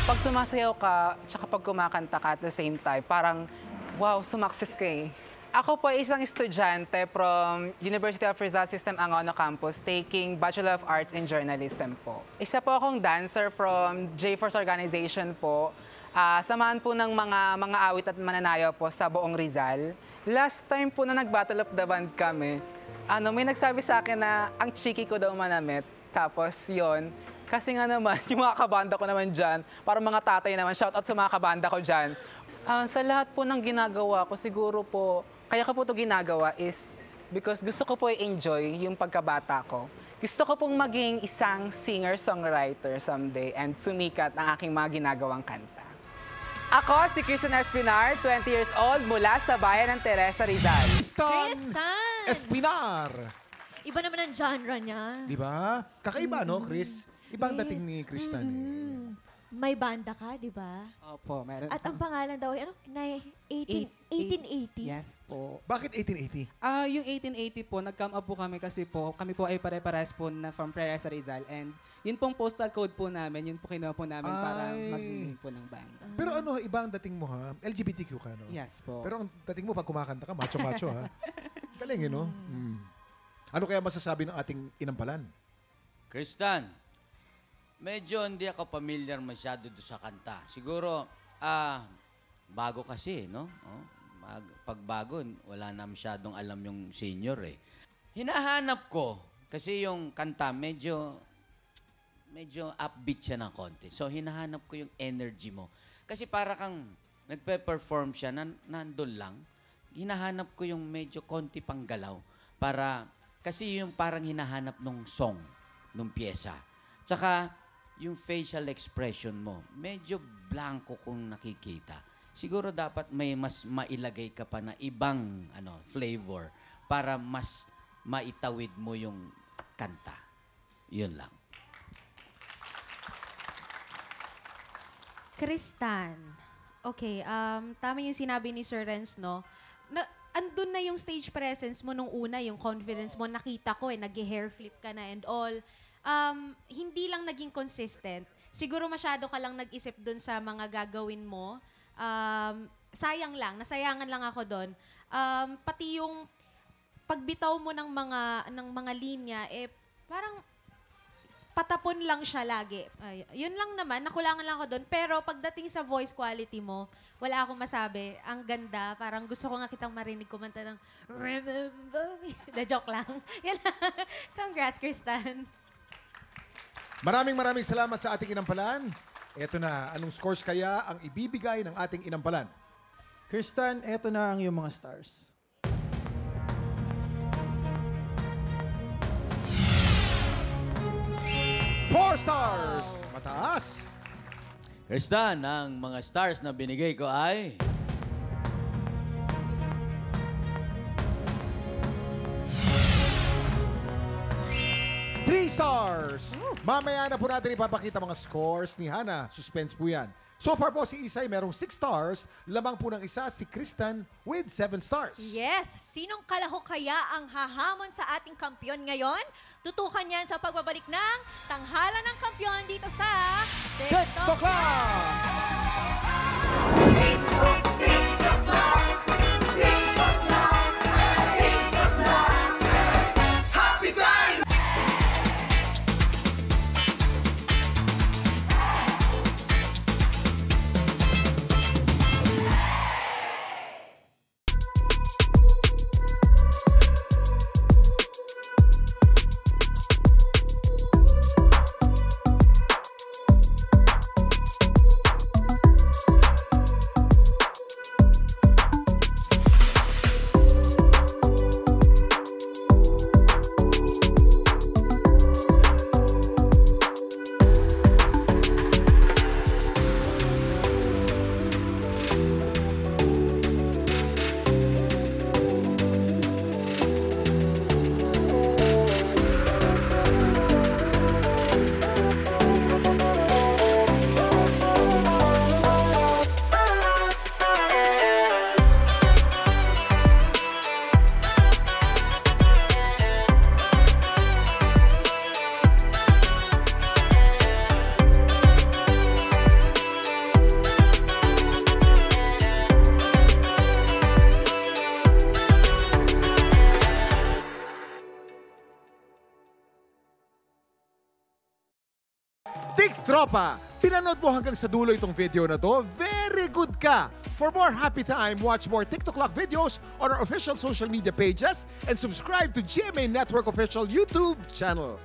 Pag sumasayaw ka, tsaka pag kumakanta ka at the same time, parang, wow, sumakses ka eh. Ako po ay isang estudyante from University of Rizal System Angono Campus taking Bachelor of Arts in Journalism po. Isa po akong dancer from J-Force Organization po. Samahan po ng mga awit at mananayaw po sa buong Rizal. Last time po na nag-Battle of the Band kami, may nagsabi sa akin na ang cheeky ko daw manamit. Tapos yon. Kasi nga naman, yung mga kabanda ko naman dyan, parang mga tatay naman, shoutout sa mga kabanda ko dyan. Sa lahat po ng ginagawa ko, siguro po, kaya ko po ito ginagawa is because gusto ko po i-enjoy yung pagkabata ko. Gusto ko pong maging isang singer-songwriter someday and sumikat ang aking mga ginagawang kanta. Ako si Kristen Espinar, 20 years old, mula sa bayan ng Teresa, Rizal. Kristen Espinar! Iba naman ang genre niya. Di ba? Kakaiba, no, Chris? Ibang dating ni Kristen. May banda ka, di ba? Opo, meron. At ang pangalan daw, 1880? Yes po. Bakit 1880? Yung 1880 po, nag-come up po kami kasi po, kami po ay pare-pares po na from Teresa, Rizal. And yun pong postal code po namin, yun po kinuha po namin para mag-name po ng banda. Pero iba ang dating mo, ha? LGBTQ ka, no? Yes po. Pero ang dating mo, pag kumakanta ka, macho-macho, ha? Galing, no? Ano kaya masasabi ng ating inampalan? Kristen, medyo hindi ako familiar masyado doon sa kanta. Siguro, bago kasi, no? Pag bago, wala na masyadong alam yung senior, eh. Hinahanap ko, kasi yung kanta, medyo upbeat siya ng konti. So, hinahanap ko yung energy mo. Kasi para kang nagpe-perform siya, nandun lang. Hinahanap ko yung medyo konti pang galaw. Kasi yung parang hinahanap nung song, nung pyesa. Tsaka, yung facial expression mo, medyo blanco kung nakikita. Siguro dapat may mas mailagay ka pa na ibang flavor para mas maitawid mo yung kanta. Yun lang. Kristen, okay, tama yung sinabi ni Sir Renz, no? Andun na yung stage presence mo nung una, yung confidence mo, nakita ko nag-hair flip ka na and all. Hindi lang naging consistent. Siguro masyado ka lang nag-isip dun sa mga gagawin mo. Nasayangan lang ako dun. Pati yung pagbitaw mo ng mga linya, parang patapon lang siya lagi. Yun lang naman, nakulangan lang ako doon. Pero pagdating sa voice quality mo, wala akong masabi. Ang ganda, parang gusto ko nga kitang marinig kumanta ng Remember Me. Na joke lang. Yan lang. Congrats, Kristen. Maraming salamat sa ating inampalan. Eto na, anong scores kaya ang ibibigay ng ating inampalan? Kristen, eto na ang iyong mga stars. 4 stars! Mataas! Kristen, ang mga stars na binigay ko ay... 3 stars! Mamaya na po natin ipapakita mga scores ni Hana. Suspense po yan. So far po si Isay merong 6 stars. Lamang po ng isa si Kristen with 7 stars. Yes! Sinong kalahok kaya ang hahamon sa ating kampyon ngayon? Tutukan yan sa pagbabalik ng Tanghalan ng Kampyon dito sa TikTok Tik Tropa, pinanood mo hanggang sa dulo itong video na to, very good ka! For more happy time, watch more TikTok Clock videos on our official social media pages and subscribe to GMA Network official YouTube channel.